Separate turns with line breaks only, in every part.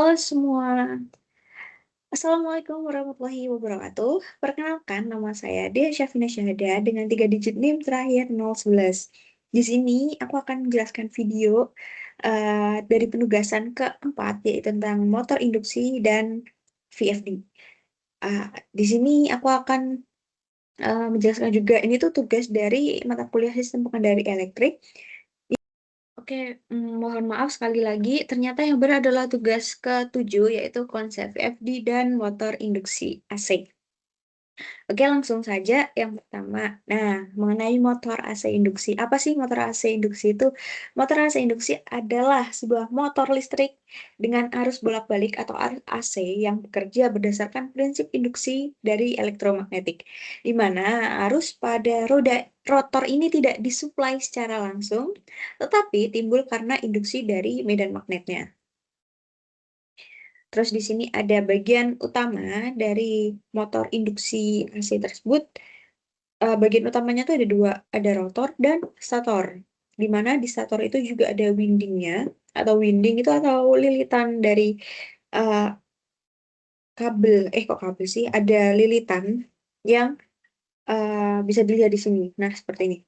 Halo semua, Assalamualaikum warahmatullahi wabarakatuh. Perkenalkan, nama saya Dea Syafina Syahada dengan 3 digit NIM terakhir 011. Di sini aku akan menjelaskan video dari penugasan keempat, yaitu tentang motor induksi dan VFD. Di sini aku akan menjelaskan juga, ini tuh tugas dari mata kuliah Sistem Pengendali Elektrik. Oke, mohon maaf sekali lagi, ternyata yang benar adalah tugas ke-7, yaitu konsep VFD dan motor induksi AC. Oke, langsung saja yang pertama. Nah, mengenai motor AC induksi. Apa sih motor AC induksi itu? Motor AC induksi adalah sebuah motor listrik dengan arus bolak-balik atau arus AC yang bekerja berdasarkan prinsip induksi dari elektromagnetik, di mana arus pada roda rotor ini tidak disuplai secara langsung, tetapi timbul karena induksi dari medan magnetnya. Terus di sini ada bagian utama dari motor induksi AC tersebut. Bagian utamanya tuh ada dua, ada rotor dan stator. Di mana di stator itu juga ada windingnya, atau winding itu atau lilitan dari uh, kabel, kok kabel sih? Ada lilitan yang bisa dilihat di sini. Nah, seperti ini.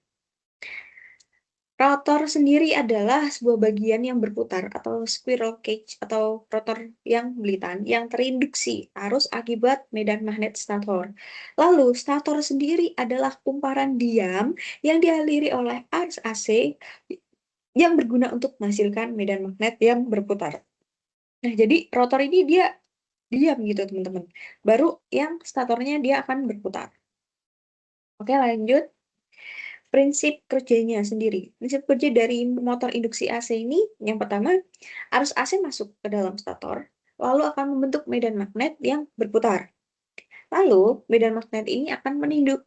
Rotor sendiri adalah sebuah bagian yang berputar atau squirrel cage atau rotor yang belitan yang terinduksi arus akibat medan magnet stator. Lalu stator sendiri adalah kumparan diam yang dialiri oleh arus AC yang berguna untuk menghasilkan medan magnet yang berputar. Nah, jadi rotor ini dia diam gitu, teman-teman. Baru yang statornya dia akan berputar. Oke, lanjut. Prinsip kerjanya sendiri. Prinsip kerja dari motor induksi AC ini, yang pertama, arus AC masuk ke dalam stator, lalu akan membentuk medan magnet yang berputar. Lalu, medan magnet ini akan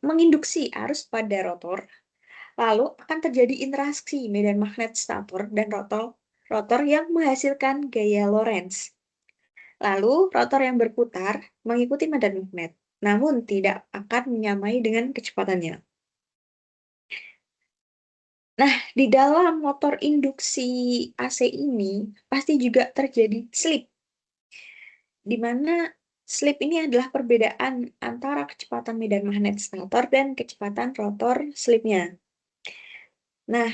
menginduksi arus pada rotor, lalu akan terjadi interaksi medan magnet stator dan rotor yang menghasilkan gaya Lorentz. Lalu, rotor yang berputar mengikuti medan magnet, namun tidak akan menyamai dengan kecepatannya. Nah, di dalam motor induksi AC ini pasti juga terjadi slip, di mana slip ini adalah perbedaan antara kecepatan medan magnet stator dan kecepatan rotor slipnya. Nah,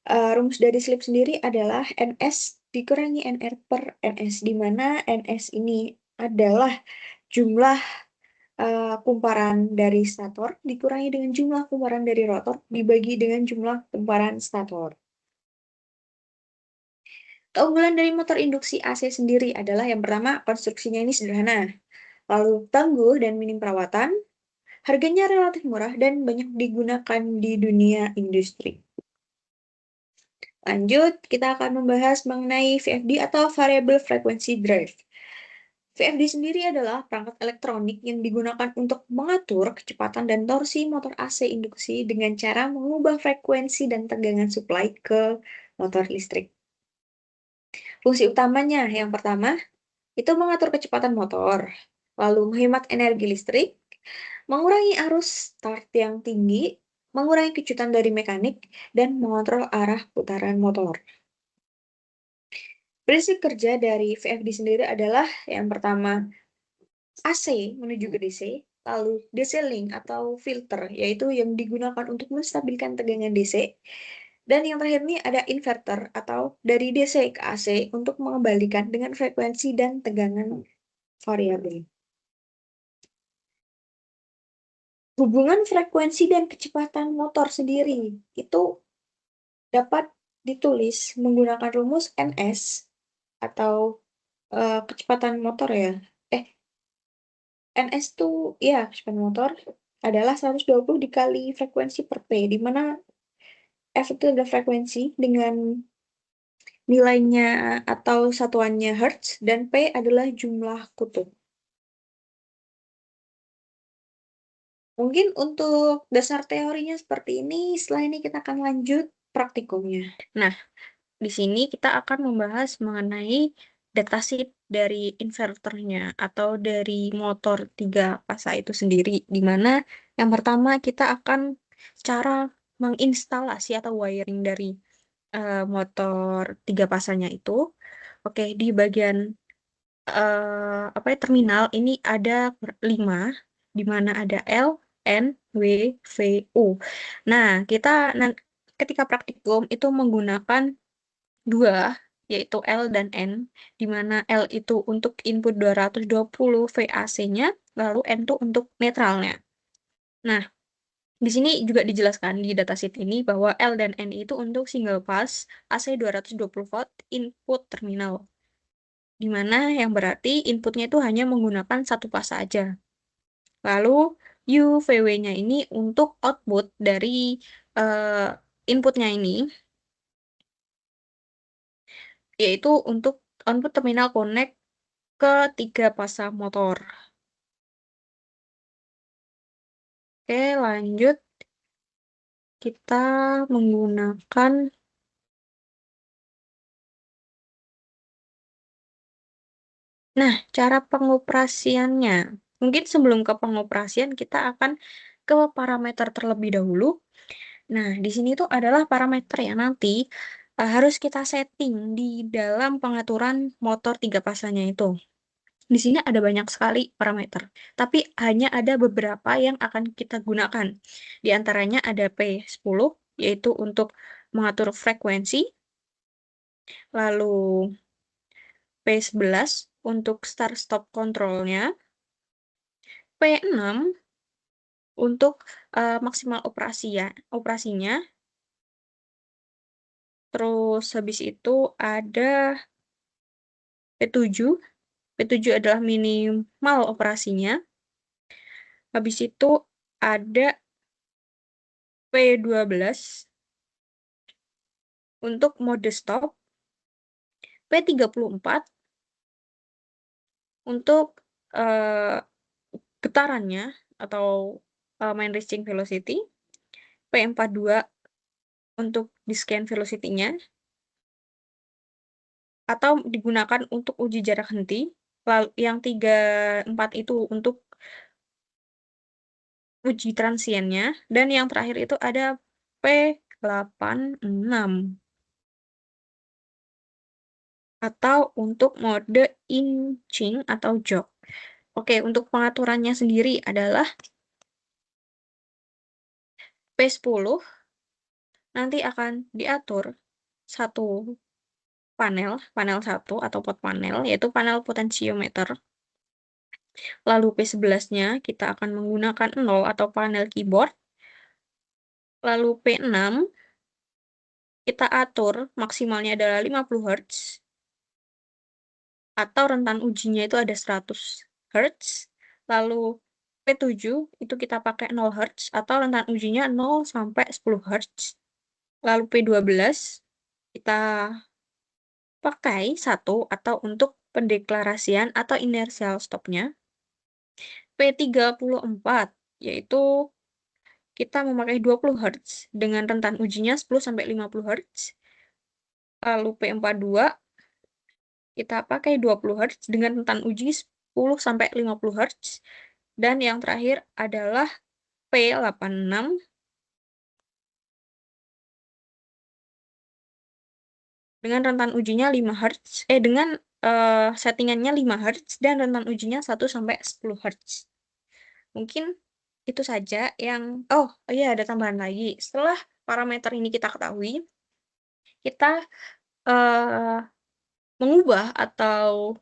rumus dari slip sendiri adalah NS dikurangi NR per NS, di mana NS ini adalah jumlah kumparan dari stator dikurangi dengan jumlah kumparan dari rotor dibagi dengan jumlah kumparan stator. Keunggulan dari motor induksi AC sendiri adalah yang pertama, konstruksinya ini sederhana, lalu tangguh dan minim perawatan, harganya relatif murah dan banyak digunakan di dunia industri. Lanjut, kita akan membahas mengenai VFD atau Variable Frequency Drive. VFD sendiri adalah perangkat elektronik yang digunakan untuk mengatur kecepatan dan torsi motor AC induksi dengan cara mengubah frekuensi dan tegangan supply ke motor listrik. Fungsi utamanya yang pertama, itu mengatur kecepatan motor, lalu menghemat energi listrik, mengurangi arus start yang tinggi, mengurangi kejutan dari mekanik, dan mengontrol arah putaran motor. Prinsip kerja dari VFD sendiri adalah yang pertama, AC menuju ke DC, lalu DC link atau filter, yaitu yang digunakan untuk menstabilkan tegangan DC, dan yang terakhir ini ada inverter atau dari DC ke AC untuk mengembalikan dengan frekuensi dan tegangan variabel. Hubungan frekuensi dan kecepatan motor sendiri itu dapat ditulis menggunakan rumus NS atau kecepatan motor ya. NS itu ya kecepatan motor adalah 120 dikali frekuensi per P, di mana F itu adalah frekuensi dengan nilainya atau satuannya Hertz, dan P adalah jumlah kutub. Mungkin untuk dasar teorinya seperti ini, setelah ini kita akan lanjut praktikumnya. Nah, di sini kita akan membahas mengenai datasheet dari inverternya atau dari motor 3 fasa itu sendiri, di mana yang pertama kita akan cara menginstalasi atau wiring dari motor 3 pasanya itu. Oke, di bagian terminal ini ada 5, di mana ada L, N, W, V, U. Nah, kita ketika praktikum itu menggunakan 2, yaitu L dan N, di mana L itu untuk input 220 VAC-nya, lalu N itu untuk netralnya. Nah, di sini juga dijelaskan di datasheet ini bahwa L dan N itu untuk single pass AC 220 volt input terminal, di mana yang berarti inputnya itu hanya menggunakan satu pas saja. Lalu UVW-nya ini untuk output dari eh, inputnya ini, yaitu untuk output terminal connect ke 3 pasang motor. Oke, lanjut. Kita menggunakan. Nah, cara pengoperasiannya. Mungkin sebelum ke pengoperasian, kita akan ke parameter terlebih dahulu. Nah, di sini tuh adalah parameter yang nanti harus kita setting di dalam pengaturan motor 3 pasangnya itu. Di sini ada banyak sekali parameter, tapi hanya ada beberapa yang akan kita gunakan. Di antaranya ada P10, yaitu untuk mengatur frekuensi, lalu P11 untuk start-stop kontrolnya, P6 untuk maksimal operasinya, terus habis itu ada P7. P7 adalah minimal operasinya. Habis itu ada P12 untuk mode stop, P34 untuk eh, getarannya atau main reaching velocity, P42 untuk di scan velocity-nya, atau digunakan untuk uji jarak henti. Lalu yang 34 itu untuk uji transiennya, dan yang terakhir itu ada P86 atau untuk mode inching atau jog. Oke, untuk pengaturannya sendiri adalah P10 nanti akan diatur satu panel 1 atau pot panel, yaitu panel potensiometer. Lalu P11-nya kita akan menggunakan 0 atau panel keyboard. Lalu P6 kita atur maksimalnya adalah 50 Hz atau rentan ujinya itu ada 100 Hz. Lalu P7 itu kita pakai 0 Hz atau rentan ujinya 0 sampai 10 Hz. Lalu P12 kita pakai 1 atau untuk pendeklarasian atau inertial stopnya. P34 yaitu kita memakai 20 Hz dengan rentan ujinya 10 sampai 50 Hz. Lalu P42 kita pakai 20 Hz dengan rentan uji 10 sampai 50 Hz. Dan yang terakhir adalah P86 dengan rentan ujinya 5 Hz, dengan settingannya 5 Hz dan rentan ujinya 1 sampai 10 Hz. Mungkin itu saja yang iya, ada tambahan lagi. Setelah parameter ini kita ketahui, kita eh, mengubah atau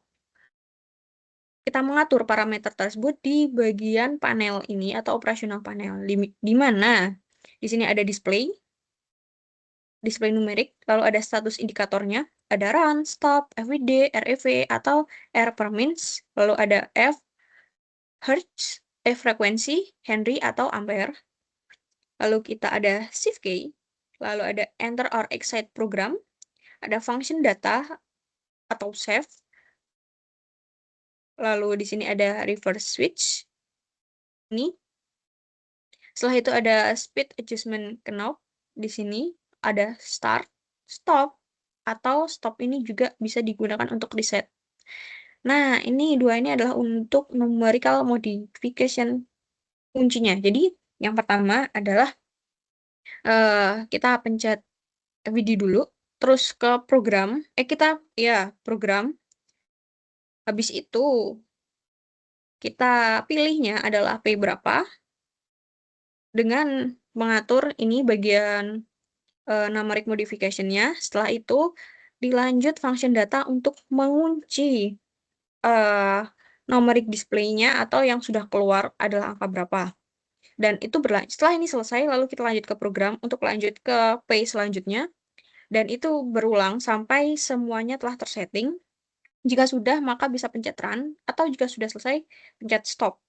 kita mengatur parameter tersebut di bagian panel ini atau operasional panel, di mana di sini ada display numerik, lalu ada status indikatornya, ada run, stop, FWD, REV, atau R per mins, lalu ada F, Hertz, frekuensi, Henry, atau ampere. Lalu kita ada shift key, lalu ada enter or exit program, ada function data atau save, lalu di sini ada reverse switch, ini. Setelah itu ada speed adjustment knob, di sini ada start, stop, atau stop ini juga bisa digunakan untuk reset. Nah, ini dua ini adalah untuk numerical modification kuncinya. Jadi, yang pertama adalah kita pencet WD dulu, terus ke program, program, Habis itu, kita pilihnya adalah P berapa dengan mengatur ini bagian numeric modification-nya. Setelah itu, dilanjut function data untuk mengunci uh, numeric display-nya atau yang sudah keluar adalah angka berapa. Dan itu berlanjut. Setelah ini selesai, lalu kita lanjut ke program untuk lanjut ke page selanjutnya. Dan itu berulang sampai semuanya telah tersetting. Jika sudah, maka bisa pencet run, atau jika sudah selesai, pencet stop.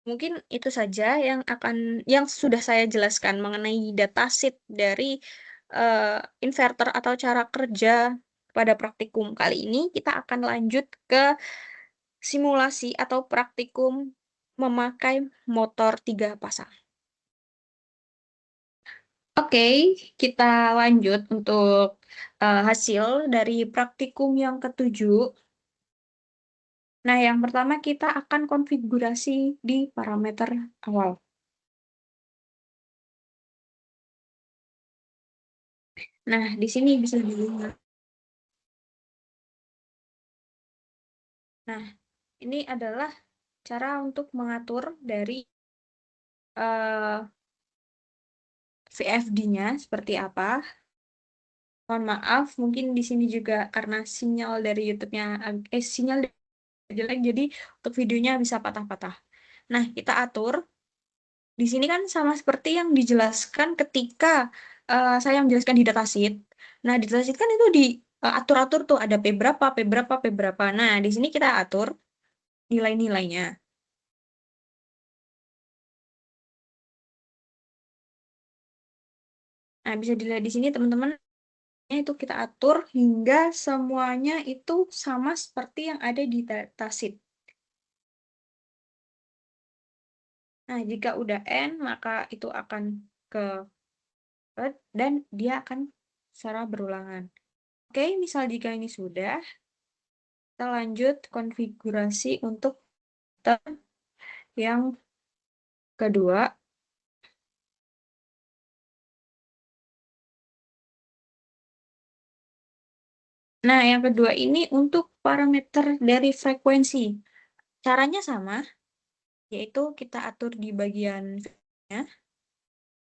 Mungkin itu saja yang sudah saya jelaskan mengenai datasheet dari inverter atau cara kerja pada praktikum kali ini. Kita akan lanjut ke simulasi atau praktikum memakai motor 3 pasang. Oke, kita lanjut untuk hasil dari praktikum yang ketujuh. Nah, yang pertama kita akan konfigurasi di parameter awal. Nah, di sini bisa dilihat. Nah, ini adalah cara untuk mengatur dari VFD-nya seperti apa. Mohon maaf, mungkin di sini juga karena sinyal dari YouTube-nya sinyal jelek, jadi untuk videonya bisa patah-patah. Nah, kita atur. Di sini kan sama seperti yang dijelaskan ketika saya menjelaskan di datasheet. Nah, di datasheet kan itu di atur-atur tuh ada P berapa, P berapa, P berapa. Nah, di sini kita atur nilai-nilainya. Nah, bisa dilihat di sini teman-teman, itu kita atur hingga semuanya itu sama seperti yang ada di datasheet. Nah, jika udah N, maka itu akan ke red dan dia akan secara berulangan. Oke, misal jika ini sudah, kita lanjut konfigurasi untuk term yang kedua. Nah, yang kedua ini untuk parameter dari frekuensi. Caranya sama, yaitu kita atur di bagian nya.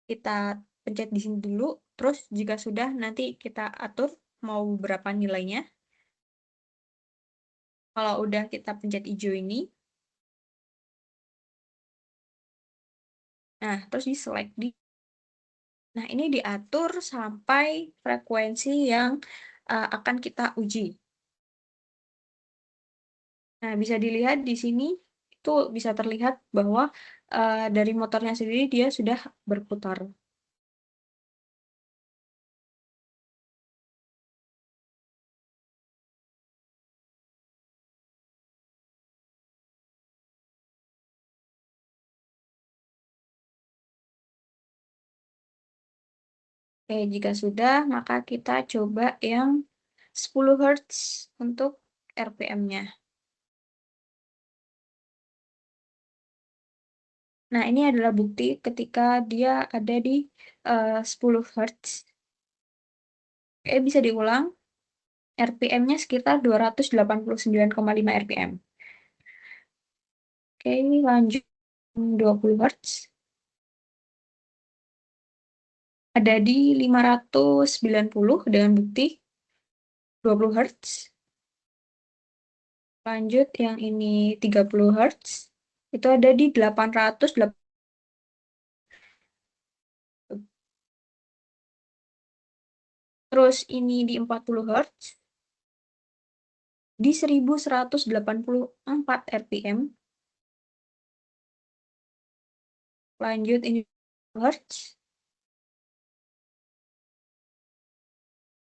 Kita pencet di sini dulu, terus jika sudah nanti kita atur mau berapa nilainya. Kalau udah kita pencet hijau ini, nah terus di select di. Nah, ini diatur sampai frekuensi yang akan kita uji. Nah, bisa dilihat di sini, itu bisa terlihat bahwa dari motornya sendiri dia sudah berputar. Oke, jika sudah, maka kita coba yang 10 Hz untuk RPM-nya. Nah, ini adalah bukti ketika dia ada di 10 Hz. Oke, bisa diulang. RPM-nya sekitar 289,5 RPM. Oke, lanjut 20 Hz. Ada di 590 dengan bukti 20 Hz. Lanjut yang ini 30 Hz. Itu ada di 800. Terus ini di 40 Hz. Di 1184 RPM. Lanjut ini Hz.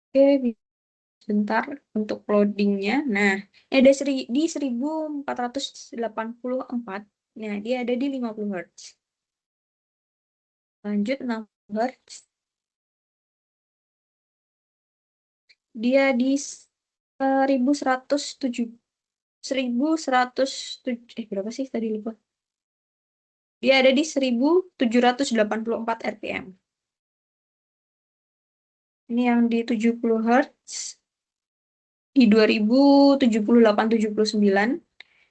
Oke, sebentar untuk loadingnya. Nah, ini ada di 1484. Nah, dia ada di 50 Hz. Lanjut 60 Hz. Dia di 1107. 1107. Berapa sih tadi lupa. Dia ada di 1784 RPM. Ini yang di 70 Hz. di 2078-79.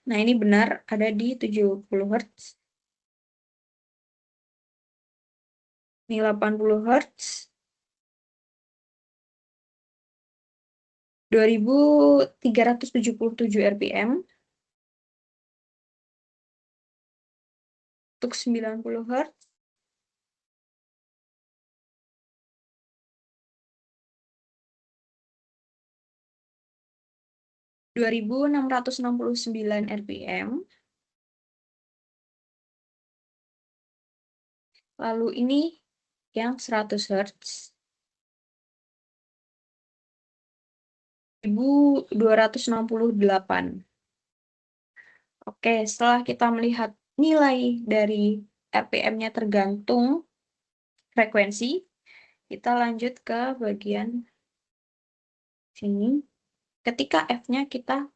Nah, ini benar ada di 70 Hz. Ini 80 Hz. 2377 RPM untuk 90 Hz. 2669 RPM. Lalu ini yang 100 Hz. 1268. Oke, setelah kita melihat nilai dari RPM-nya tergantung frekuensi, kita lanjut ke bagian sini. Ketika F-nya kita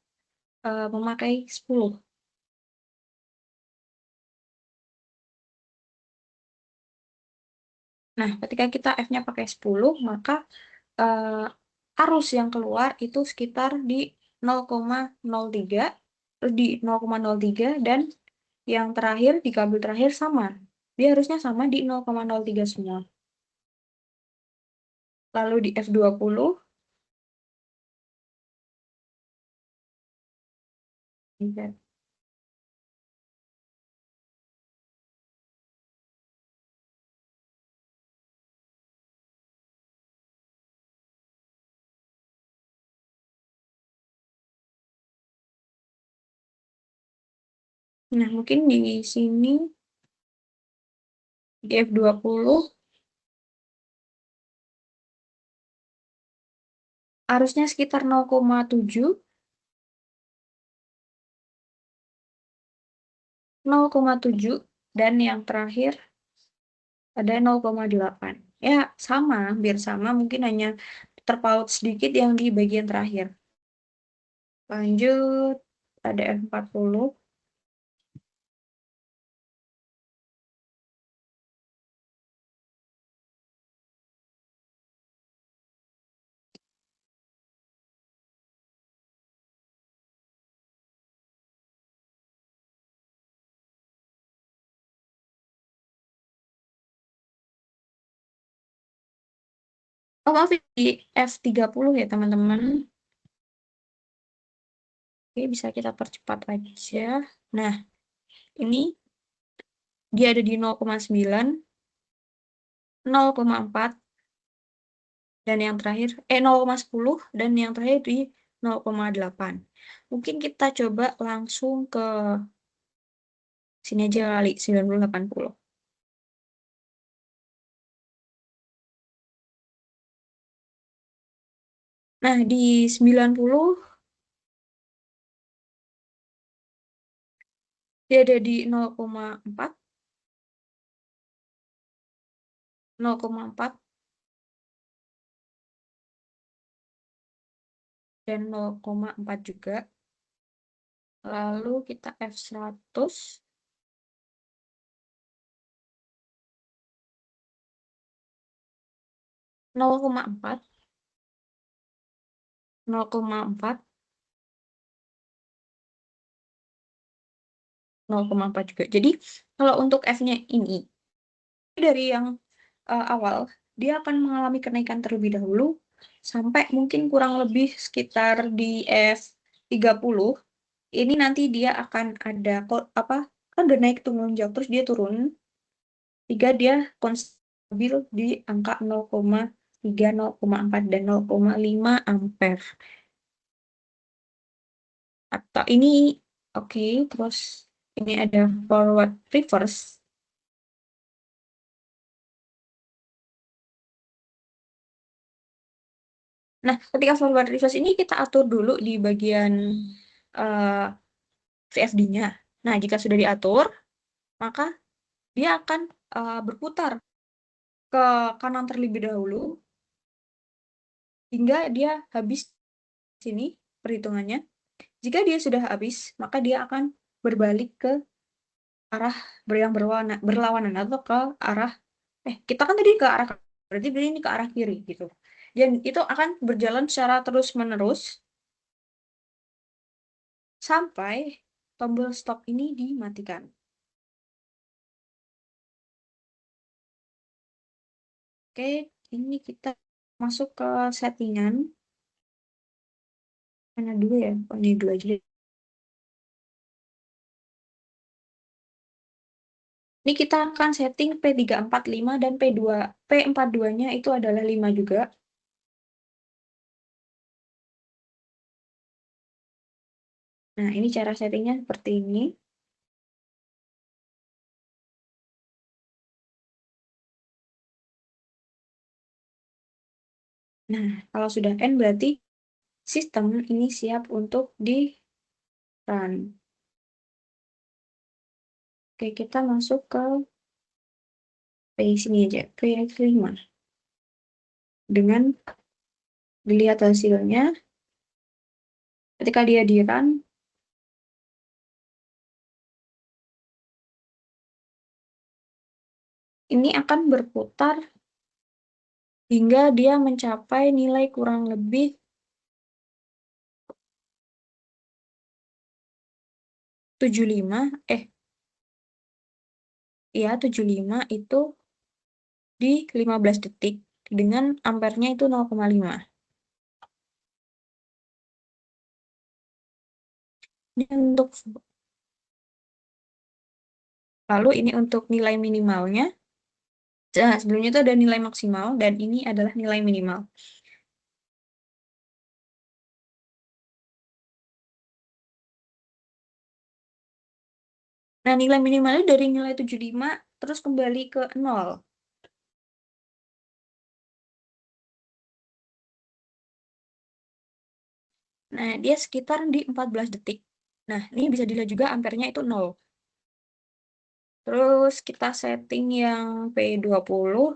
memakai 10. Nah, ketika kita F-nya pakai 10, maka arus yang keluar itu sekitar di 0,03, di 0,03, dan yang terakhir di kabel terakhir sama. Dia harusnya sama di 0,03 semua. Lalu di F20, nah mungkin di sini di F20 arusnya sekitar 0,7, 0,7, dan yang terakhir ada 0,8. Ya, sama, hampir sama, mungkin hanya terpaut sedikit yang di bagian terakhir. Lanjut, ada F40. Oh, maaf, di F30 ya, teman-teman. Oke, bisa kita percepat aja. Nah, ini dia ada di 0,9, 0,4, dan yang terakhir 0,10, dan yang terakhir di 0,8. Mungkin kita coba langsung ke sini aja kali, 90-80. Nah, di 90 dia ada di 0,4, 0,4, dan 0,4 juga. Lalu kita F100. 0,4, 0,4, 0,4 juga. Jadi kalau untuk F-nya ini dari yang awal dia akan mengalami kenaikan terlebih dahulu sampai mungkin kurang lebih sekitar di F30. Ini nanti dia akan ada apa, kan udah naik tuh melonjak terus dia turun. 3 dia stabil di angka 0,3, 0,4, dan 0,5 ampere. Atau ini oke, terus ini ada forward reverse. Nah, ketika forward reverse ini kita atur dulu di bagian VFD-nya. Nah, jika sudah diatur, maka dia akan berputar ke kanan terlebih dahulu hingga dia habis sini perhitungannya. Jika dia sudah habis, maka dia akan berbalik ke arah yang berlawanan atau ke arah kita kan tadi ke arah, berarti ini ke arah kiri gitu. Dan itu akan berjalan secara terus-menerus sampai tombol stop ini dimatikan. Oke, ini kita masuk ke settingan. Mana dulu ya? Oh, ini dulu aja deh. Ini kita akan setting P345 dan P42-nya itu adalah 5 juga. Nah, ini cara settingnya seperti ini. Nah, kalau sudah N berarti sistem ini siap untuk di-run. Oke, kita masuk ke P sini aja, P5. Dengan dilihat hasilnya, ketika dia di-run, ini akan berputar hingga dia mencapai nilai kurang lebih 75, ya 75 itu di 15 detik dengan ampernya itu 0,5. Ini untuk lalu ini untuk nilai minimalnya. Nah, sebelumnya itu ada nilai maksimal dan ini adalah nilai minimal. Nah, nilai minimalnya dari nilai 75 terus kembali ke 0. Nah, dia sekitar di 14 detik. Nah, ini bisa dilihat juga ampernya itu 0. Terus kita setting yang P20.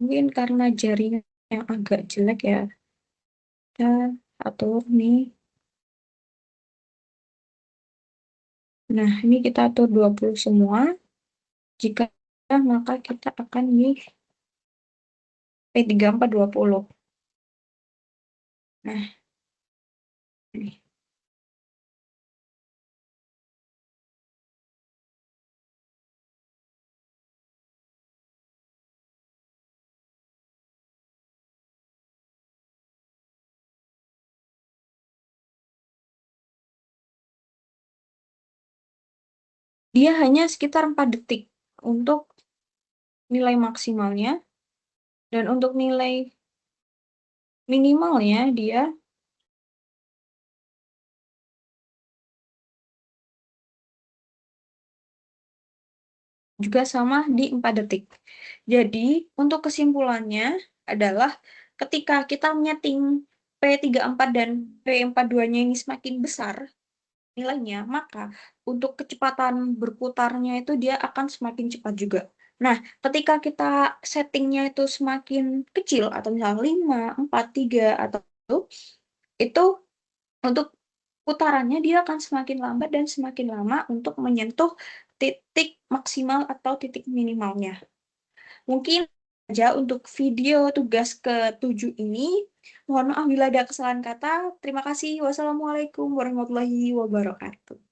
Mungkin karena jaringan yang agak jelek ya. Kita atur nih. Nah, ini kita atur 20 semua. Jika maka kita akan di P3420. Nah, ini. Dia hanya sekitar 4 detik untuk nilai maksimalnya. Dan untuk nilai minimalnya dia juga sama di 4 detik. Jadi, untuk kesimpulannya adalah ketika kita menyeting P34 dan P42-nya ini semakin besar nilainya, maka untuk kecepatan berputarnya itu dia akan semakin cepat juga. Nah, ketika kita settingnya itu semakin kecil, atau misalnya 5, 4, 3, atau itu untuk putarannya dia akan semakin lambat dan semakin lama untuk menyentuh titik maksimal atau titik minimalnya. Mungkin saja untuk video tugas ke-7 ini. Mohon maaf bila ada kesalahan kata. Terima kasih. Wassalamualaikum warahmatullahi wabarakatuh.